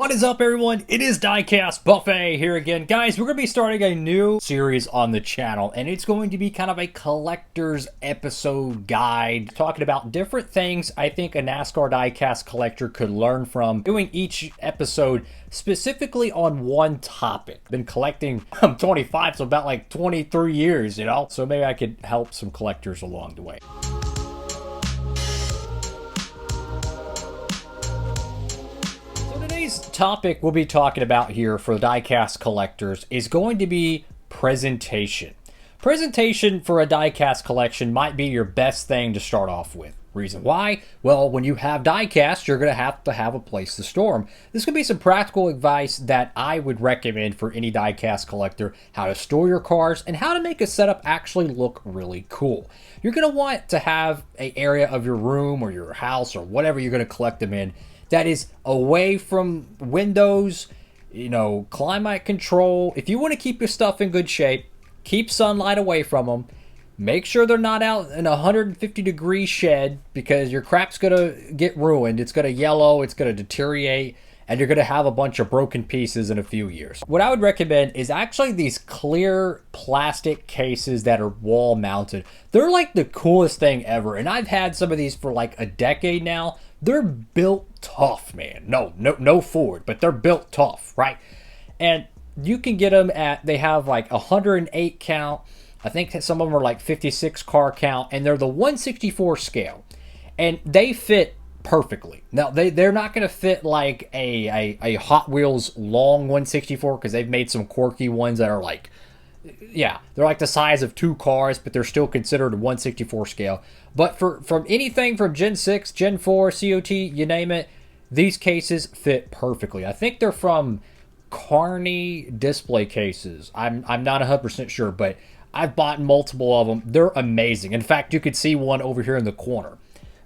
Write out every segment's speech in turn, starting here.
What is up, everyone? It is Diecastbuffet here again. Guys, we're going to be starting a new series on the channel, and it's going to be kind of a collector's episode guide, talking about different things I think a NASCAR Diecast collector could learn from, doing each episode specifically on one topic. Been collecting, I'm 25, so about like 23 years, you know? So maybe I could help some collectors along the way. Topic we'll be talking about here for diecast collectors is going to be presentation. Presentation for a diecast collection might be your best thing to start off with. Reason why? Well, when you have diecast, you're going to have a place to store them. This could be some practical advice that I would recommend for any diecast collector: how to store your cars and how to make a setup actually look really cool. You're going to want to have an area of your room or your house or whatever you're going to collect them in that is away from windows, climate control. If you want to keep your stuff in good shape, keep sunlight away from them. Make sure they're not out in a 150-degree shed, because your crap's going to get ruined. It's going to yellow, it's going to deteriorate, and you're going to have a bunch of broken pieces in a few years. What I would recommend is actually these clear plastic cases that are wall mounted. They're like the coolest thing ever, and I've had some of these for like a decade now. They're built tough, man. No Ford, but they're built tough, right? And you can get them they have like 108 count. I think that some of them are like 56 car count, and they're the 164 scale. And they fit perfectly. Now, they're not going to fit like a Hot Wheels long 164, because they've made some quirky ones that are like, yeah, they're like the size of 2 cars, but they're still considered a 164 scale. But from anything from Gen 6, Gen 4, COT, you name it, these cases fit perfectly. I think they're from Carney display cases. I'm not 100% sure, but I've bought multiple of them. They're amazing. In fact, you could see one over here in the corner.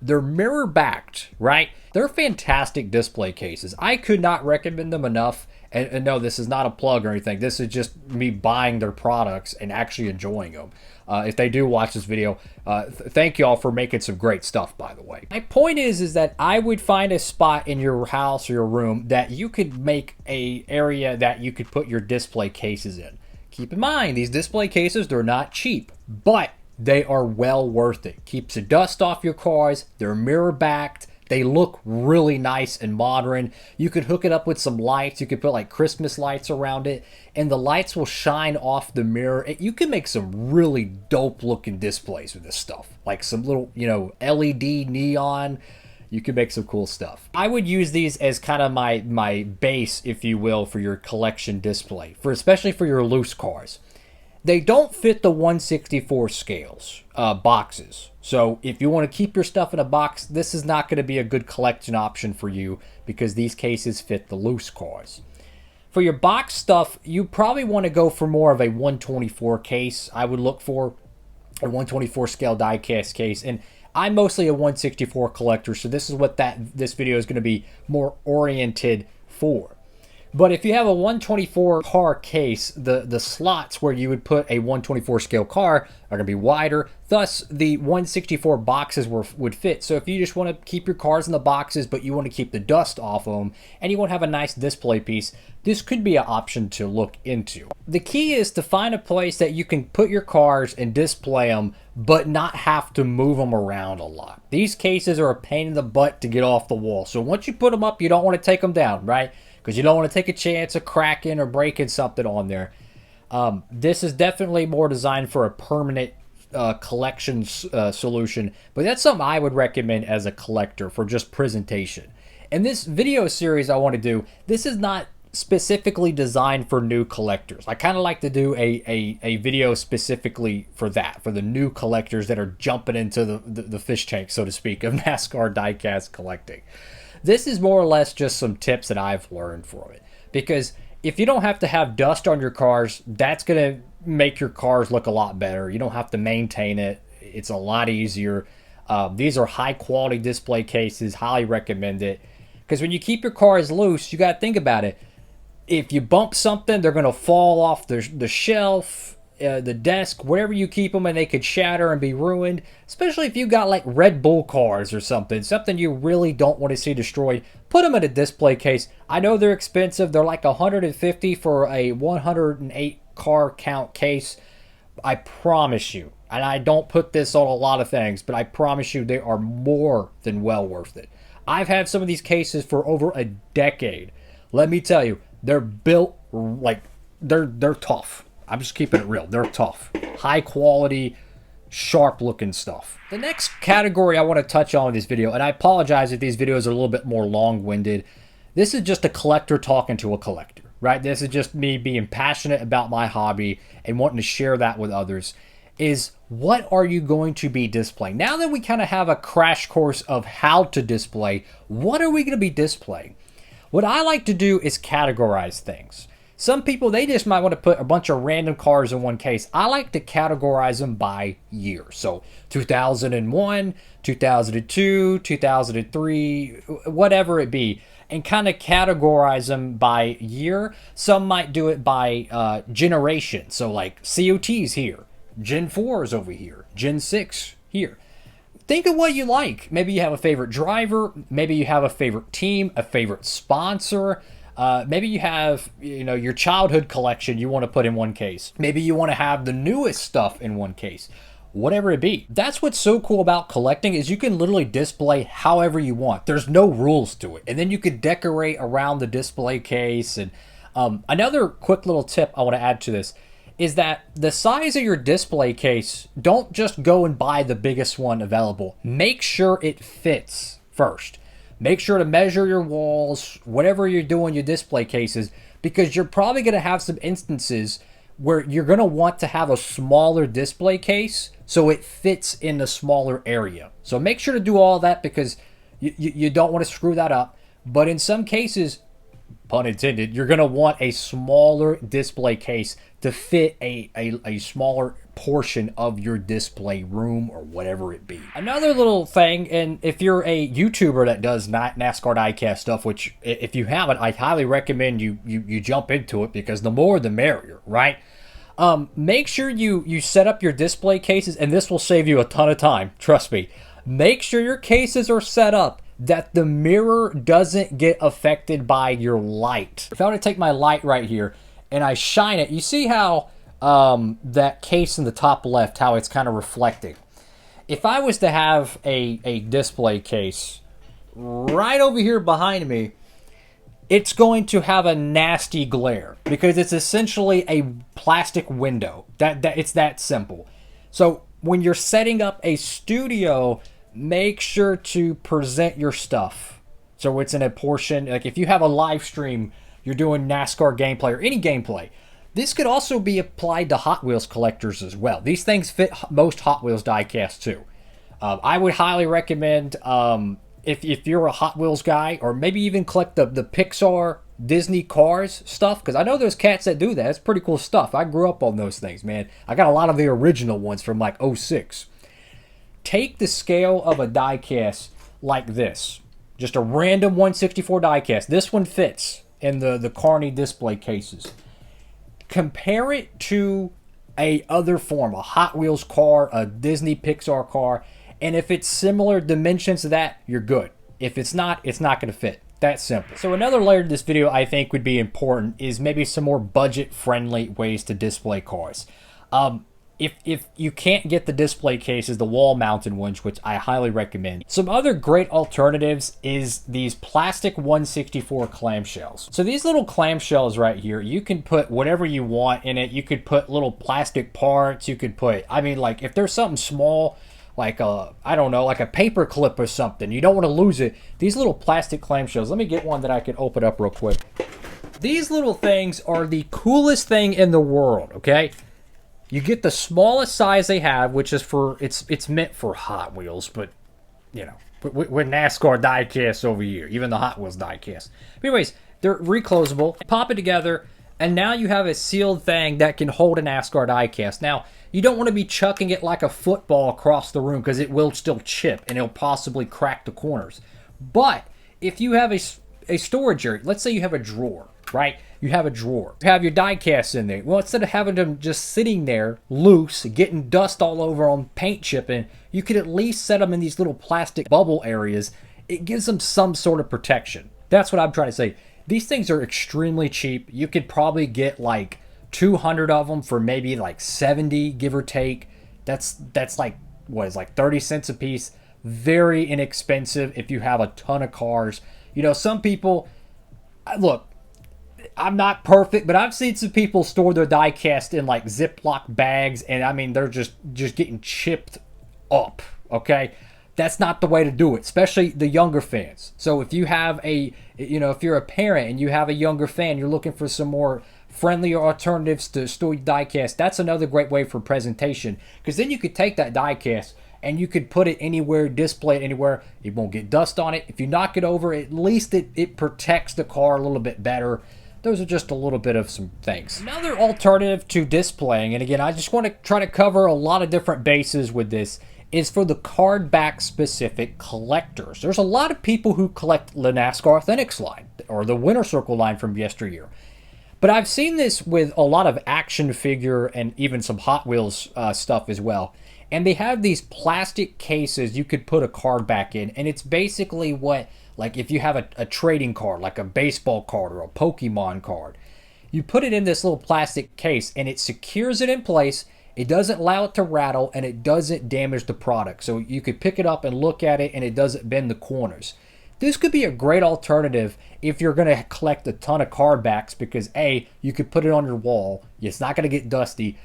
They're mirror backed, right? They're fantastic display cases. I could not recommend them enough. And no, this is not a plug or anything. This is just me buying their products and actually enjoying them. If they do watch this video, thank y'all for making some great stuff, by the way. My point is that I would find a spot in your house or your room that you could make a area that you could put your display cases in. Keep in mind, these display cases, they're not cheap, but they are well worth it. Keeps the dust off your cars. They're mirror backed. They look really nice and modern. You could hook it up with some lights. You could put like Christmas lights around it, and the lights will shine off the mirror. You can make some really dope looking displays with this stuff. Like some little, LED neon. You can make some cool stuff. I would use these as kind of my base, if you will, for your collection display, especially for your loose cars. They don't fit the 164 scales boxes. So if you want to keep your stuff in a box, this is not going to be a good collection option for you, because these cases fit the loose cars. For your box stuff, you probably want to go for more of a 124 case. I would look for a 124 scale diecast case. And I'm mostly a 164 collector, so this is what this video is going to be more oriented for. But if you have a 124 car case, the slots where you would put a 124 scale car are going to be wider. Thus, the 164 boxes would fit. So if you just want to keep your cars in the boxes, but you want to keep the dust off of them, and you want to have a nice display piece, this could be an option to look into. The key is to find a place that you can put your cars and display them, but not have to move them around a lot. These cases are a pain in the butt to get off the wall. So once you put them up, you don't want to take them down, right? Because you don't want to take a chance of cracking or breaking something on there. This is definitely more designed for a permanent collection solution, but that's something I would recommend as a collector for just presentation. And this video series I want to do, this is not specifically designed for new collectors. I kind of like to do a video specifically for that, for the new collectors that are jumping into the fish tank, so to speak, of NASCAR diecast collecting. This is more or less just some tips that I've learned from it. Because if you don't have to have dust on your cars, that's going to make your cars look a lot better. You don't have to maintain it. It's a lot easier. These are high quality display cases. Highly recommend it. Because when you keep your cars loose, you got to think about it. If you bump something, they're going to fall off the shelf. the desk, wherever you keep them, and they could shatter and be ruined. Especially if you got like Red Bull cars or something you really don't want to see destroyed. Put them in a display case. I know they're expensive. They're like $150 for a 108 car count case. I promise you, and I don't put this on a lot of things, but I promise you they are more than well worth it. I've had some of these cases for over a decade. Let me tell you, they're built like they're tough. I'm just keeping it real. They're tough. High quality, sharp looking stuff. The next category I want to touch on in this video, and I apologize if these videos are a little bit more long-winded. This is just a collector talking to a collector, right? This is just me being passionate about my hobby and wanting to share that with others. Is what are you going to be displaying? Now that we kind of have a crash course of how to display, what are we going to be displaying? What I like to do is categorize things. Some people, they just might want to put a bunch of random cars in one case. I like to categorize them by year. So 2001, 2002, 2003, whatever it be, and kind of categorize them by year. Some might do it by generation. So like COT's here, Gen 4's over here, Gen 6 here. Think of what you like. Maybe you have a favorite driver. Maybe you have a favorite team, a favorite sponsor. Maybe you have, your childhood collection you want to put in one case. Maybe you want to have the newest stuff in one case. Whatever it be. That's what's so cool about collecting is you can literally display however you want. There's no rules to it. And then you could decorate around the display case. And another quick little tip I want to add to this is that the size of your display case, don't just go and buy the biggest one available. Make sure it fits first. Make sure to measure your walls, whatever you're doing your display cases, because you're probably going to have some instances where you're going to want to have a smaller display case so it fits in the smaller area. So make sure to do all that because you don't want to screw that up. But in some cases, pun intended, you're going to want a smaller display case to fit a smaller portion of your display room or whatever it be. Another little thing, and if you're a YouTuber that does NASCAR Diecast stuff, which if you haven't, I highly recommend you jump into it because the more the merrier, right? Make sure you set up your display cases, and this will save you a ton of time, trust me. Make sure your cases are set up that the mirror doesn't get affected by your light. If I were to take my light right here and I shine it, you see how that case in the top left, how it's kind of reflecting. If I was to have a display case right over here behind me, it's going to have a nasty glare because it's essentially a plastic window. It's that simple. So when you're setting up a studio, make sure to present your stuff so it's in a portion. Like if you have a live stream, you're doing NASCAR gameplay or any gameplay, this could also be applied to Hot Wheels collectors as well. These things fit most Hot Wheels diecasts too. I would highly recommend if you're a Hot Wheels guy, or maybe even collect the Pixar Disney cars stuff, because I know there's cats that do that. It's pretty cool stuff. I grew up on those things, man. I got a lot of the original ones from like '06. Take the scale of a diecast like this. Just a random 1/64 diecast. This one fits in the Carney display cases. Compare it to a other form, a Hot Wheels car, a Disney Pixar car, and if it's similar dimensions to that, you're good. If it's not going to fit. That simple. So another layer to this video I think would be important is maybe some more budget-friendly ways to display cars. If you can't get the display cases, the wall-mounted ones, which I highly recommend. Some other great alternatives is these plastic 1/64 clamshells. So these little clamshells right here, you can put whatever you want in it. You could put little plastic parts. You could put, like if there's something small, like I don't know, like a paper clip or something, you don't want to lose it. These little plastic clamshells, let me get one that I can open up real quick. These little things are the coolest thing in the world, okay? You get the smallest size they have, which is for, it's meant for Hot Wheels, but, we're NASCAR diecast over here, even the Hot Wheels diecast. But anyways, they're reclosable. Pop it together, and now you have a sealed thing that can hold a NASCAR diecast. Now, you don't want to be chucking it like a football across the room because it will still chip, and it'll possibly crack the corners. But if you have a storage area, let's say you have a drawer, right? You have a drawer. You have your diecast in there. Well, instead of having them just sitting there loose, getting dust all over them, paint chipping, you could at least set them in these little plastic bubble areas. It gives them some sort of protection. That's what I'm trying to say. These things are extremely cheap. You could probably get like 200 of them for maybe like 70, give or take. That's like, what is like 30 cents a piece. Very inexpensive if you have a ton of cars. You know, some people, look, I'm not perfect, but I've seen some people store their diecast in like Ziploc bags, and I mean, they're just getting chipped up, okay? That's not the way to do it, especially the younger fans. So if you have if you're a parent and you have a younger fan, you're looking for some more friendlier alternatives to store your diecast, that's another great way for presentation, because then you could take that diecast and you could put it anywhere, display it anywhere. It won't get dust on it. If you knock it over, at least it protects the car a little bit better. Those are just a little bit of some things. Another alternative to displaying, and again, I just want to try to cover a lot of different bases with this, is for the card back specific collectors. There's a lot of people who collect the NASCAR Authentics line or the Winner Circle line from yesteryear. But I've seen this with a lot of action figure and even some Hot Wheels stuff as well. And they have these plastic cases you could put a card back in, and it's basically what, like if you have a trading card, like a baseball card or a Pokemon card, you put it in this little plastic case and it secures it in place. It doesn't allow it to rattle, and it doesn't damage the product. So you could pick it up and look at it, and it doesn't bend the corners. This could be a great alternative if you're going to collect a ton of card backs, because A, you could put it on your wall. It's not going to get dusty.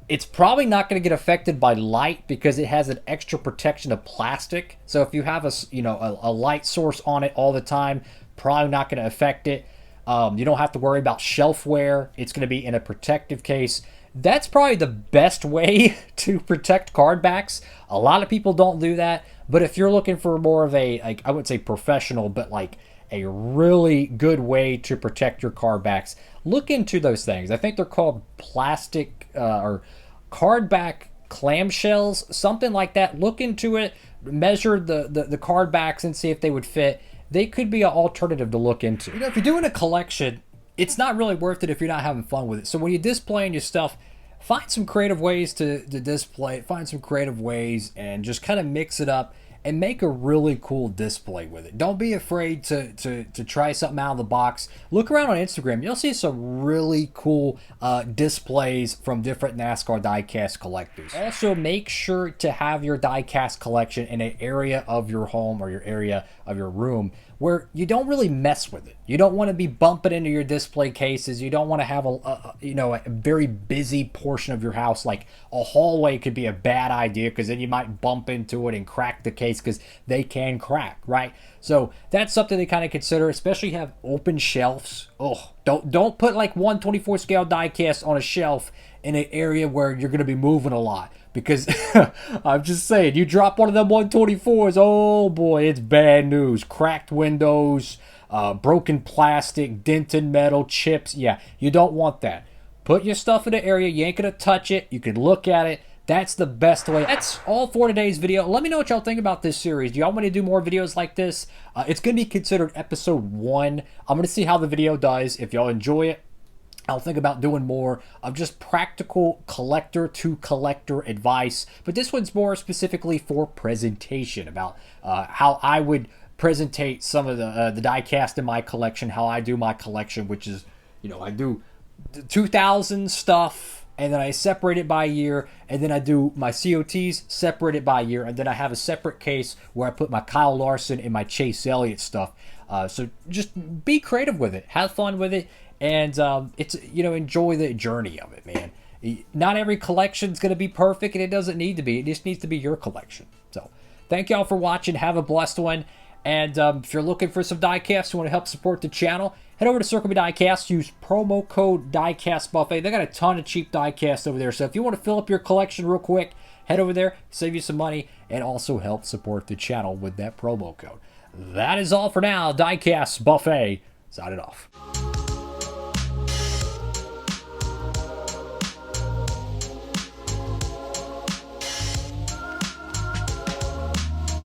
It's probably not going to get affected by light because it has an extra protection of plastic. So if you have a light source on it all the time, probably not going to affect it. You don't have to worry about shelf wear. It's going to be in a protective case. That's probably the best way to protect card backs. A lot of people don't do that, but if you're looking for more of a, like, I wouldn't say professional, but like a really good way to protect your card backs, look into those things. I think they're called plastic or card back clamshells, something like that. Look into it, measure the card backs and see if they would fit. They could be an alternative to look into. You know, if you're doing a collection, it's not really worth it if you're not having fun with it. So when you're displaying your stuff, find some creative ways to display it. Find some creative ways and just kind of mix it up and make a really cool display with it. Don't be afraid to try something out of the box. Look around on Instagram. You'll see some really cool displays from different NASCAR diecast collectors. Also, make sure to have your diecast collection in an area of your home or your area of your room where you don't really mess with it. You don't want to be bumping into your display cases. You don't want to have a very busy portion of your house. Like a hallway could be a bad idea because then you might bump into it and crack the case because they can crack, right? So that's something to kind of consider, especially have open shelves. Oh, don't put like 1/24 scale diecast on a shelf in an area where you're going to be moving a lot. Because I'm just saying, you drop one of them 124s, oh boy, it's bad news. Cracked windows, broken plastic, dented metal, chips. Yeah, you don't want that. Put your stuff in an area. You ain't going to touch it. You can look at it. That's the best way. That's all for today's video. Let me know what y'all think about this series. Do y'all want to do more videos like this? It's going to be considered episode 1. I'm going to see how the video does. If y'all enjoy it, I'll think about doing more of just practical collector to collector advice. But this one's more specifically for presentation, about how I would presentate some of the diecast in my collection, how I do my collection, which is, I do 2000 stuff, and then I separate it by year, and then I do my COTs, separate it by year, and then I have a separate case where I put my Kyle Larson and my Chase Elliott stuff. So just be creative with it, have fun with it, and it's enjoy the journey of it, man. Not every collection is going to be perfect, and it doesn't need to be. It just needs to be your collection. So thank y'all for watching. Have a blessed one. And if you're looking for some diecasts, you want to help support the channel, head over to Circle B Diecast. Use promo code Diecastbuffet. They got a ton of cheap diecasts over there. So if you want to fill up your collection real quick, head over there, save you some money, and also help support the channel with that promo code. That is all for now. Diecastbuffet signing off.